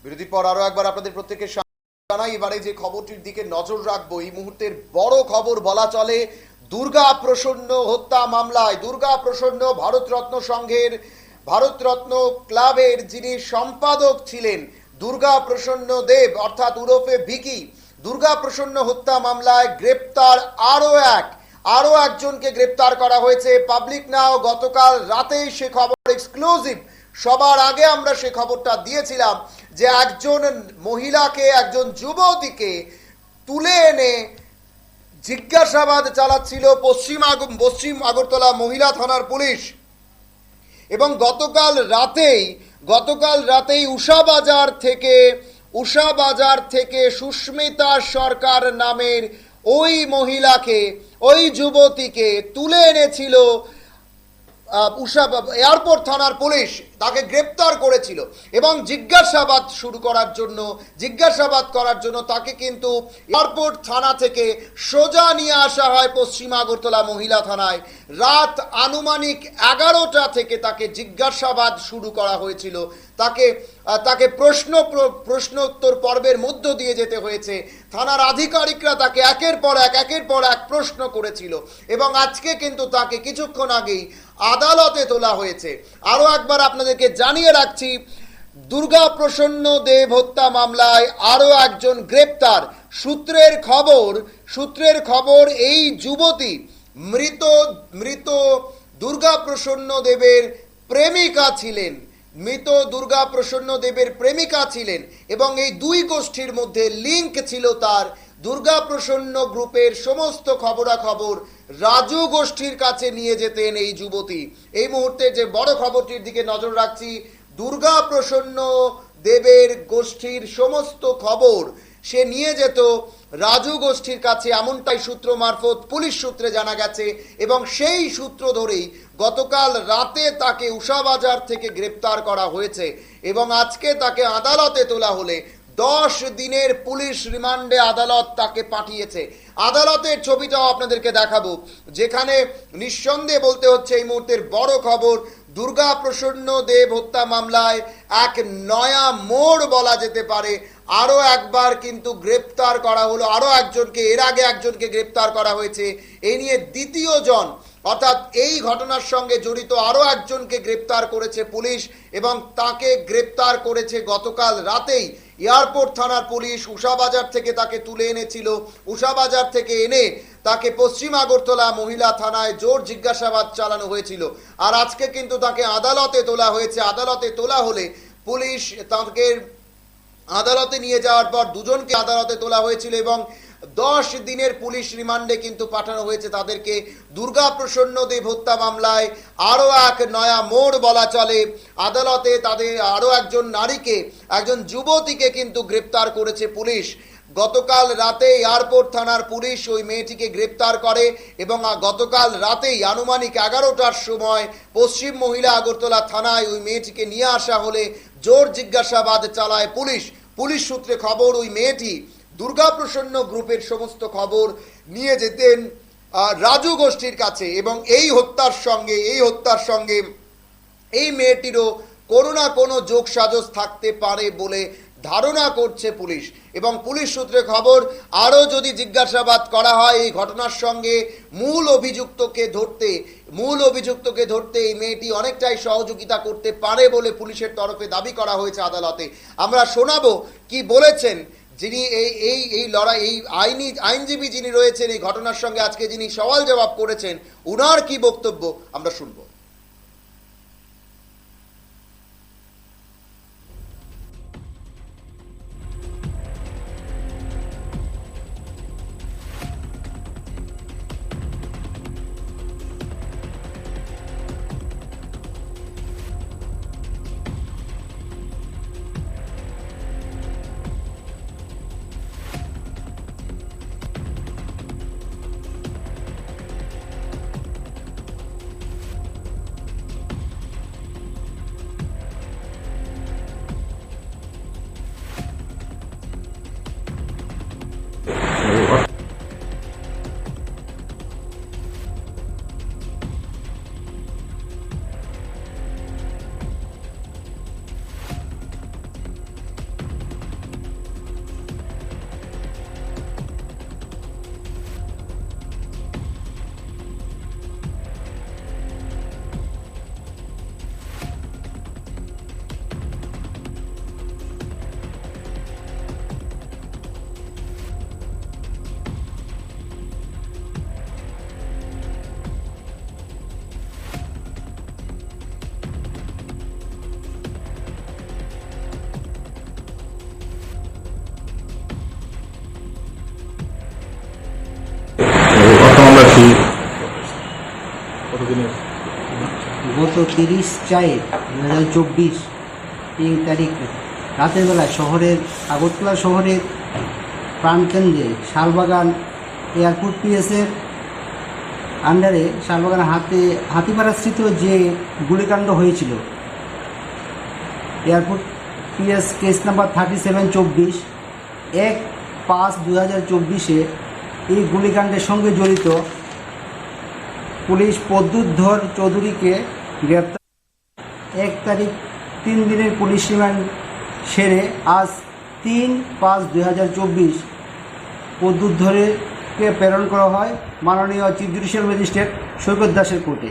বিরতির পর আরো একবার আপনাদের প্রত্যেকের জানাই এবারে যে খবরটির দিকে নজর রাখবো। এই মুহূর্তের বড় খবর বলা চলে দুর্গা প্রসন্ন হত্যা মামলায়। দুর্গা প্রসন্ন ভারতরত্ন সংঘের, ভারতরত্ন ক্লাবের যিনি সম্পাদক ছিলেন দুর্গা প্রসন্ন দেব অর্থাৎ উরফে ভিকি, দুর্গা প্রসন্ন হত্যা মামলায় গ্রেপ্তার আরো একজনকে গ্রেপ্তার করা হয়েছে। পাবলিক নাও গতকাল রাতেই সে খবর এক্সক্লুসিভ, সবার আগে আমরা সে খবরটা দিয়েছিলাম যে একজন মহিলাকে, একজন যুবতীকে তুলে এনে জিজ্ঞাসাবাদ চালাচ্ছিল পশ্চিম আগরতলা মহিলা থানার পুলিশ। এবং গতকাল রাতেই উষাবাজার থেকে সুস্মিতা সরকার নামের ওই মহিলাকে, ওই যুবতীকে তুলে এনেছিল এয়ারপোর্ট থানার পুলিশ। তাকে গ্রেপ্তার করেছিল এবং জিজ্ঞাসাবাদ করার জন্য তাকে কিন্তু এয়ারপোর্ট থানা থেকে সোজা নিয়ে আসা হয় পশ্চিম আগরতলা মহিলা থানায়। রাত আনুমানিক 11টা থেকে তাকে জিজ্ঞাসাবাদ শুরু করা হয়েছিল। তাকে প্রশ্নোত্তর পর্বের মধ্য দিয়ে যেতে হয়েছে। থানার আধিকারিকরা তাকে একের পর এক প্রশ্ন করেছিল এবং আজকে কিন্তু তাকে কিছুক্ষণ আগেই আদালতে তোলা হয়েছে। আরো একবার আপনাদেরকে জানিয়ে রাখছি, দুর্গা প্রসন্ন দেব হত্যা মামলায় আরো একজন গ্রেপ্তার। সূত্রের খবর এই যুবতী মৃত দুর্গা প্রসন্ন দেবের প্রেমিকা ছিলেন এবং এই দুই গোষ্ঠীর মধ্যে লিংক ছিল তার। দুর্গা প্রসন্ন গ্রুপের সমস্ত খবরাখবর রাজু গোষ্ঠীর কাছে নিয়ে যেতেন এই যুবতী। এই মুহূর্তে যে বড় খবরটির দিকে নজর রাখছি, দুর্গা প্রসন্ন দেবের গোষ্ঠীর সমস্ত খবর সে নিয়ে যেত রাজু গোষ্ঠীর কাছে, এমনটাই সূত্র মারফত পুলিশ সূত্রে জানা গেছে। এবং সেই সূত্র ধরেই গতকাল রাতে তাকে উষাবাজার থেকে গ্রেপ্তার করা হয়েছে এবং আজকে তাকে আদালতে তোলা হলে 10 দিনের পুলিশ রিমান্ডে আদালত তাকে পাঠিয়েছে। আদালতের ছবিটাও আপনাদেরকে দেখাবো, যেখানে নিঃসন্দেহে বলতে হচ্ছে এই মুহূর্তের বড় খবর, দুর্গা প্রসন্ন দেব হত্যা মামলায় এক নয়া মোড় বলা যেতে পারে। আরো একবার কিন্তু গ্রেপ্তার করা হলো আরো একজনকে। এর আগে একজনকে গ্রেপ্তার করা হয়েছে, এই নিয়ে দ্বিতীয় জন অর্থাৎ এই ঘটনার সঙ্গে জড়িত আরো একজনকে গ্রেপ্তার করেছে পুলিশ এবং তাকে গ্রেপ্তার করেছে গতকাল রাতেই এয়ারপোর্ট থানার পুলিশ। উষাবাজার থেকে তাকে তুলে এনেছিল, উষাবাজার থেকে এনে তাকে পশ্চিম আগরতলা মহিলা থানায় জোর জিজ্ঞাসাবাদ চালানো হয়েছিল। আর আজকে কিন্তু তাকে আদালতে তোলা হয়েছে। আদালতে তোলা হলে পুলিশ তাকে আদালতে নিয়ে যাওয়ার পর দুজনকে আদালতে তোলা হয়েছিল এবং 10 দিনের পুলিশ রিমান্ডে কিন্তু পাঠানো হয়েছে তাদেরকে। দুর্গা প্রসন্ন দেব হত্যা মামলায় আরো এক নয়া মোড় বলা চলে। আদালতে তাদের আরো একজন নারীকে, একজন যুবতীকে কিন্তু গ্রেপ্তার করেছে পুলিশ। গতকাল রাতে এয়ারপোর্ট থানার পুলিশ ওই মেয়েটিকে গ্রেপ্তার করে এবং গতকাল রাতেই আনুমানিক 11টার সময় পশ্চিম মহিলা আগরতলা থানায় ওই মেয়েটিকে নিয়ে আসা হলে জোর জিজ্ঞাসাবাদ চালায় পুলিশ। পুলিশ সূত্রে খবর, ওই মেয়েটি দুর্গা প্রসন্ন গ্রুপের সমস্ত খবর নিয়ে যেতেন রাজু গোষ্ঠীর কাছে এবং এই হত্যার সঙ্গে এই মেয়েটিরও কোনো না কোনো যোগসাজশ থাকতে পারে বলে ধারণা করছে পুলিশ। এবং পুলিশ সূত্রে খবর, আরও যদি জিজ্ঞাসাবাদ করা হয় এই ঘটনার সঙ্গে মূল অভিযুক্তকে ধরতে এই মেয়েটি অনেকটাই সহযোগিতা করতে পারে বলে পুলিশের তরফে দাবি করা হয়েছে আদালতে। আমরা শোনাবো কি বলেছেন যিনি এই লড়াই, এই আইনজীবী যিনি রয়েছেন এই ঘটনার সঙ্গে আজকে যিনি সওয়াল জবাব করেছেন, উনার কি বক্তব্য আমরা শুনবো। 30/4/2024 এই তারিখ রাতের বেলায় আগরতলা শহরের প্রাণকেন্দ্রে শালবাগান এয়ারপোর্ট পিএসের আন্ডারে শালবাগান হাতিপাড়াস্থিত যে গুলিকাণ্ড হয়েছিল, এয়ারপোর্ট পিএস কেস নাম্বার 3724 1/5/2024 এই গুলিকাণ্ডের সঙ্গে জড়িত পুলিশ প্রদ্যুৎধর চৌধুরীকে গ্রেপ্তার 1 তারিখ 3 দিনের পুলিশ রিমান্ড সেরে আজ 3/5/2024 প্রদ্যুৎধরকে প্রেরণ করা হয় মাননীয় চিফ জুডিশিয়াল ম্যাজিস্ট্রেট সৈকত দাসের কোর্টে।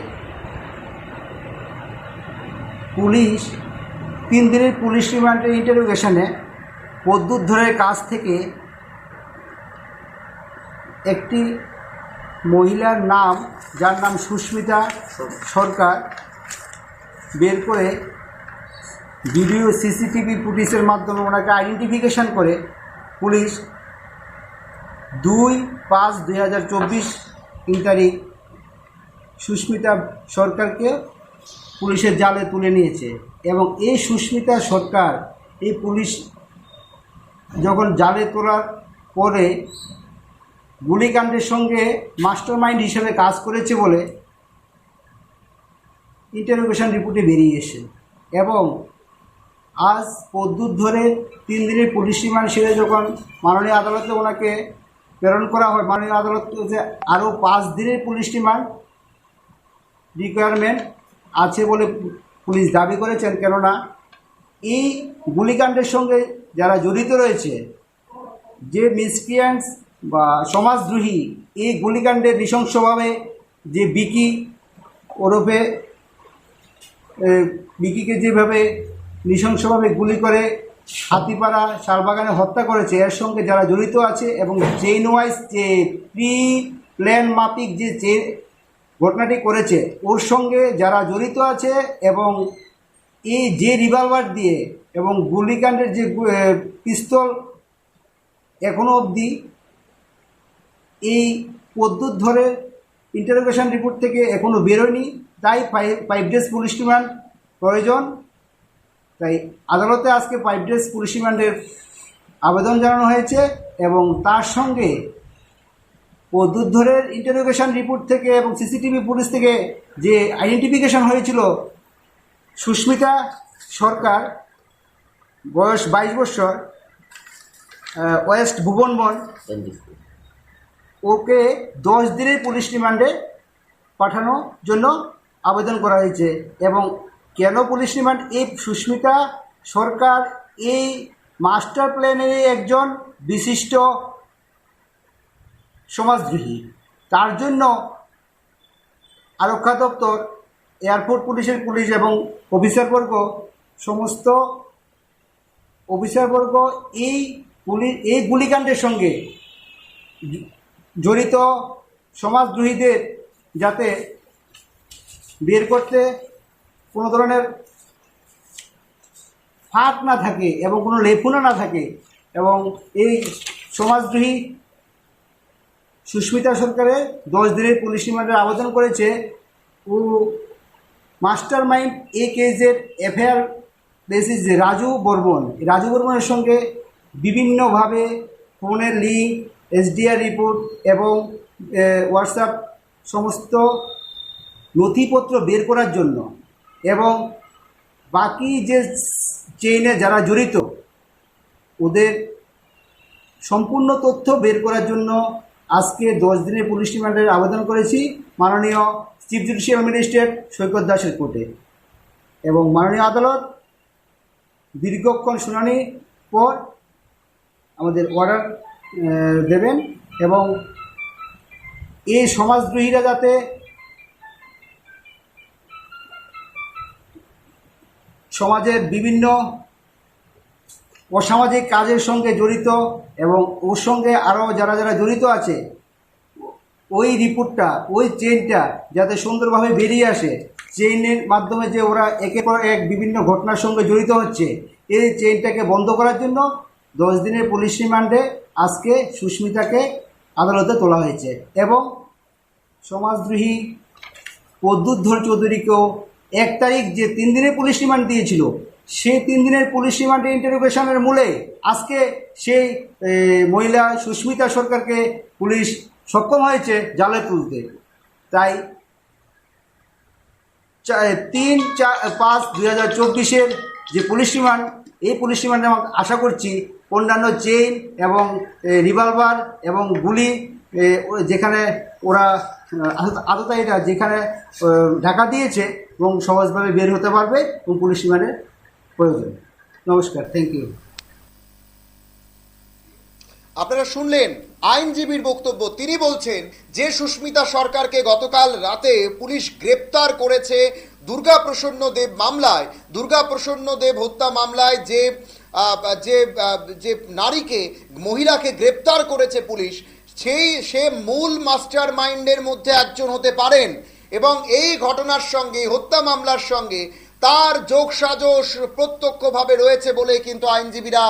পুলিশ 3 দিনের পুলিশ রিমান্ডের ইন্টারোগেশনে প্রদ্যুৎধরের কাছ থেকে একটি মহিলার নাম, যার নাম সুস্মিতা সরকার, বের করে ভিডিও সিসিটিভি ফুটেজের মাধ্যমে ওনাকে আইডেন্টিফিকেশান করে পুলিশ 2/5/2024 তারিখ সুস্মিতা সরকারকে পুলিশের জালে তুলে নিয়েছে। এবং এই সুস্মিতা সরকার এই পুলিশ যখন জালে তোলার পরে গুলিকাণ্ডের সঙ্গে মাস্টারমাইন্ড হিসেবে কাজ করেছে বলে ইন্টারোগেশন রিপোর্টে বেরিয়ে এসে, এবং আজ প্রদ্যুৎধরের 3 দিনের পুলিশ রিমান্ড সেরে যখন মাননীয় আদালতে ওনাকে প্রেরণ করা হয়, মাননীয় আদালত যে আরও 5 দিনের পুলিশ রিমান্ড রিকোয়ারমেন্ট আছে বলে পুলিশ দাবি করেছেন। কেননা এই গুলিকাণ্ডের সঙ্গে যারা জড়িত রয়েছে, যে মিসক্রিয়েন্টস বা সমাজদ্রোহী এই গুলিকাণ্ডে নৃশংসভাবে যে ওরফে বিকিকে যেভাবে নৃশংসভাবে গুলি করে হাতিপাড়া শালবাগানে হত্যা করেছে, এর সঙ্গে যারা জড়িত আছে এবং চেইন ওয়াইজ যে প্রি প্ল্যান মাফিক যে ঘটনাটি করেছে ওর সঙ্গে যারা জড়িত আছে, এবং এই যে রিভলভার দিয়ে এবং গুলিকাণ্ডের যে পিস্তল এখনও অবধি এই প্রদ্যুৎধরের ইন্টারোগেশন রিপোর্ট থেকে এখনও বেরোয়নি, তাই 5 ডেজ পুলিশ রিমান্ড প্রয়োজন। তাই আদালতে আজকে 5 ডেজ পুলিশ রিমান্ডের আবেদন জানানো হয়েছে, এবং তার সঙ্গে প্রদ্যুৎধরের ইন্টারোগেশন রিপোর্ট থেকে এবং সিসিটিভি ফুটেজ থেকে যে আইডেন্টিফিকেশন হয়েছিল সুস্মিতা সরকার, বয়স 22 বছর, ওয়েস্ট ভুবনবন, ওকে 10 দিনের পুলিশ রিমান্ডে পাঠানোর জন্য আবেদন করা হয়েছে। এবং কেন পুলিশ রিমান্ড? এই সুস্মিতা সরকার এই মাস্টার প্ল্যানের একজন বিশিষ্ট সমাজদ্রোহী, তার জন্য আরক্ষা দপ্তর, এয়ারপোর্ট পুলিশের পুলিশ এবং সমস্ত অফিসারবর্গ এই গুলিকাণ্ডের সঙ্গে জড়িত সমাজদ্রোহীদের যাতে বের করতে কোনো ধরনের ফাঁক না থাকে এবং কোনো লেফুনা না থাকে, এবং এই সমাজদ্রোহী সুস্মিতা সরকারের 10 দিনের পুলিশ রিমান্ডের আবেদন করেছে। ও মাস্টার মাইন্ড এই কেসের এফআইআর বেসিস যে রাজু বর্মনের সঙ্গে বিভিন্নভাবে ফোনের লিঙ্ক, এসডিআর রিপোর্ট এবং হোয়াটসঅ্যাপ সমস্ত নথিপত্র বের করার জন্য, এবং বাকি যে চেইনে যারা জড়িত ওদের সম্পূর্ণ তথ্য বের করার জন্য আজকে 10 দিনের পুলিশ রিমান্ডের আবেদন করেছি মাননীয় চিফ জুডিশিয়াল ম্যাজিস্ট্রেট সৈকত দাসের কোর্টে। এবং মাননীয় আদালত দীর্ঘক্ষণ শুনানির পর আমাদের অর্ডার দেবেন, এবং এই সমাজদ্রোহীরা যাতে সমাজের বিভিন্ন অসামাজিক কাজের সঙ্গে জড়িত এবং ওর সঙ্গে আরও যারা যারা জড়িত আছে, ওই রিপোর্টটা, ওই চেইনটা যাতে সুন্দরভাবে বেরিয়ে আসে, চেইনের মাধ্যমে যে ওরা একের পর এক বিভিন্ন ঘটনার সঙ্গে জড়িত হচ্ছে, এই চেইনটাকে বন্ধ করার জন্য 10 দিনের পুলিশ রিমান্ডে আজকে সুস্মিতাকে আদালতে তোলা হয়েছে। এবং সমাজদ্রোহী প্রদ্যুৎধর চৌধুরীকেও 1 তারিখ যে 3 দিনের পুলিশ রিমান্ড দিয়েছিল, সেই 3 দিনের পুলিশ রিমান্ডের ইন্টারোগেশনের মূলে আজকে সেই মহিলা সুস্মিতা সরকারকে পুলিশ সক্ষম হয়েছে জালে তুলতে। তাই 3-5-2024 যে পুলিশ রিমান্ড, এই পুলিশ রিমান্ডে আমরা আশা করছি অন্যান্য চেইন এবং রিভলভার এবং গুলি যেখানে ওরা আততায়ীরা যেখানে ঢাকা দিয়েছে এবং সহজভাবে বের হতে পারবে এবং পুলিশ রিমান্ডের প্রয়োজন। নমস্কার, থ্যাংক ইউ। আপনারা শুনলেন আইনজীবীর বক্তব্য। তিনি বলছেন যে সুস্মিতা সরকারকে গতকাল রাতে পুলিশ গ্রেপ্তার করেছে দুর্গাপ্রসন্ন দেব মামলায়, দুর্গাপ্রসন্ন দেব হত্যা মামলায় যে যে নারীকে, মহিলাকে গ্রেপ্তার করেছে পুলিশ, সে মূল মাস্টার মাইন্ডের মধ্যে একজন হতে পারেন এবং এই ঘটনার সঙ্গে, হত্যা মামলার সঙ্গে তার যোগসাজশ প্রত্যক্ষভাবে রয়েছে বলে কিন্তু আইনজীবীরা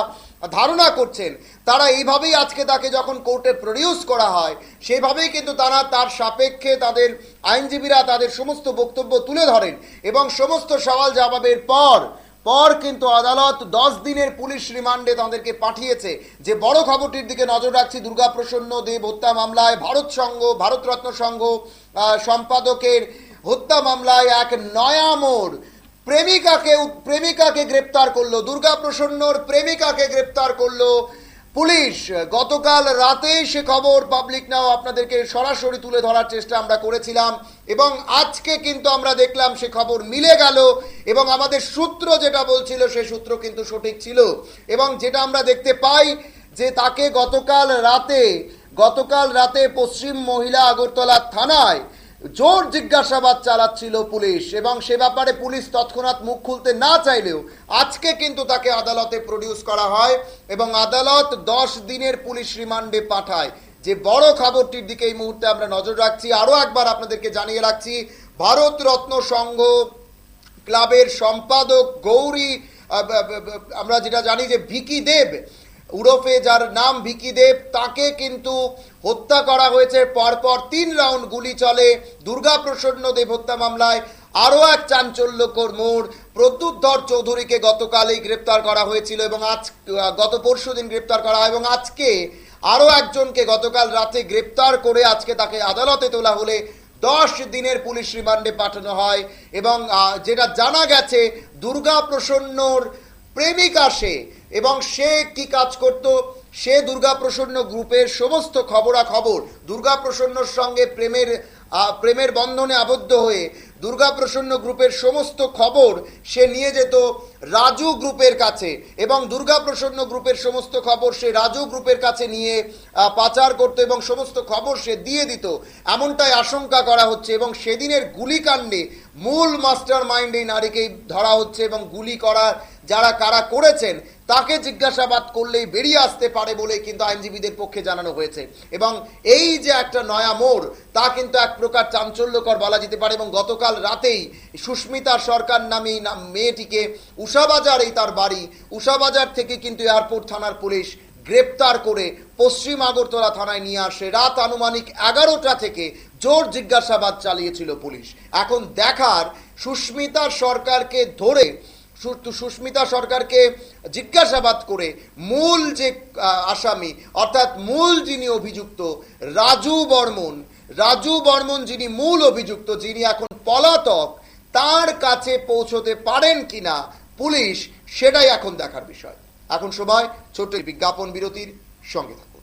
ধারণা করছেন। তারা এইভাবেই আজকে তাকে যখন কোর্টে প্রডিউস করা হয়, সেইভাবেই কিন্তু তারা তার সাপেক্ষে তাদের আইনজীবীরা তাদের সমস্ত বক্তব্য তুলে ধরেন এবং সমস্ত সওয়াল জবাবের পর কিন্তু আদালত 10 দিনের পুলিশ রিমান্ডে তাদেরকে পাঠিয়েছে। যে বড় খবরটির দিকে নজর রাখছি, দুর্গাপ্রসন্ন দেব হত্যা মামলায় ভারতরত্ন সংঘ সম্পাদকের হত্যা মামলায় এক নয়া মোড়। প্রেমিকাকে গ্রেপ্তার করলো, দুর্গাপ্রসন্নর প্রেমিকাকে গ্রেপ্তার করলো পুলিশ। গতকাল রাতেই সে খবর পাবলিক নাও আপনাদেরকে সরাসরি তুলে ধরার চেষ্টা আমরা করেছিলাম এবং আজকে কিন্তু আমরা দেখলাম সে খবর মিলে গেল এবং আমাদের সূত্র যেটা বলছিল সেই সূত্র কিন্তু সঠিক ছিল। এবং যেটা আমরা দেখতে পাই যে তাকে গতকাল রাতে পশ্চিম মহিলা আগরতলা থানায় জোর জিজ্ঞাসাবাদ চালাচ্ছিল পুলিশ এবং সে ব্যাপারে পুলিশ তৎক্ষণাৎ মুখ খুলতে না চাইলেও আজকে কিন্তু তাকে আদালতে প্রডিউস করা হয় এবং আদালত 10 দিনের পুলিশ রিমান্ডে পাঠায়। যে বড় খবরটির দিকে এই মুহূর্তে আমরা নজর রাখছি, আরও একবার আপনাদেরকে জানিয়ে রাখছি, ভারতরত্ন সংঘ ক্লাবের সম্পাদক গৌরী, আমরা যেটা জানি যে ভিকি দেব উরফে যার নাম ভিকি দেব, তাকে কিন্তু হত্যা করা হয়েছে। পরপর 3 রাউন্ড গুলি চলে দুর্গাপ্রসন্ন দেব হত্যা মামলায়। আরও এক চাঞ্চল্যকর মোড়, প্রদ্যুৎধর চৌধুরীকে গতকালই গ্রেপ্তার করা হয়েছিল এবং গত পরশু দিন গ্রেপ্তার করা হয় এবং আজকে আরও একজনকে গতকাল রাতে গ্রেপ্তার করে আজকে তাকে আদালতে তোলা হলে 10 দিনের পুলিশ রিমান্ডে পাঠানো হয়। এবং যেটা জানা গেছে, দুর্গাপ্রসন্নর প্রেমিকা সে, এবং সে কি কাজ করত, সে দুর্গাপ্রসন্ন গ্রুপের সমস্ত খবরাখবর, দুর্গাপ্রসন্নর সঙ্গে প্রেমের বন্ধনে আবদ্ধ হয়ে দুর্গাপ্রসন্ন গ্রুপের সমস্ত খবর সে নিয়ে যেত রাজু গ্রুপের কাছে এবং দুর্গাপ্রসন্ন গ্রুপের সমস্ত খবর সে রাজু গ্রুপের কাছে নিয়ে পাচার করত এবং সমস্ত খবর সে দিয়ে দিত, এমনটাই আশঙ্কা করা হচ্ছে। এবং সেদিনের গুলিকাণ্ডে মূল মাস্টার মাইন্ড এই নারীকেই ধরা হচ্ছে এবং গুলি করার কারা করেছেন তাকে জিজ্ঞাসাবাদ করলেই বেরিয়ে আসতে পারে বলে কিন্তু আইনজীবীদের পক্ষে জানানো হয়েছে। এবং এই যে একটা নয়া মোড়, তা কিন্তু এক প্রকার চাঞ্চল্যকর বলা যেতে পারে। এবং গতকাল রাতেই সুস্মিতা সরকার নামে মেয়েটিকে উষাবাজার, এই তার বাড়ি, উষাবাজার থেকে কিন্তু এয়ারপোর্ট থানার পুলিশ গ্রেপ্তার করে পশ্চিম আগরতলা থানায় নিয়ে আসে। রাত আনুমানিক 11টা থেকে জোর জিজ্ঞাসাবাদ চালিয়েছিল পুলিশ। এখন দেখার সুস্মিতা সরকারকে জিজ্ঞাসাবাদ করে মূল যে আসামি, অর্থাৎ মূল যিনি অভিযুক্ত রাজু বর্মন যিনি মূল অভিযুক্ত, যিনি এখন পলাতক, তার কাছে পৌঁছতে পারেন কিনা পুলিশ, সেটাই এখন দেখার বিষয়। এখন সময় ছোট্ট বিজ্ঞাপন বিরতির, সঙ্গে থাকুন।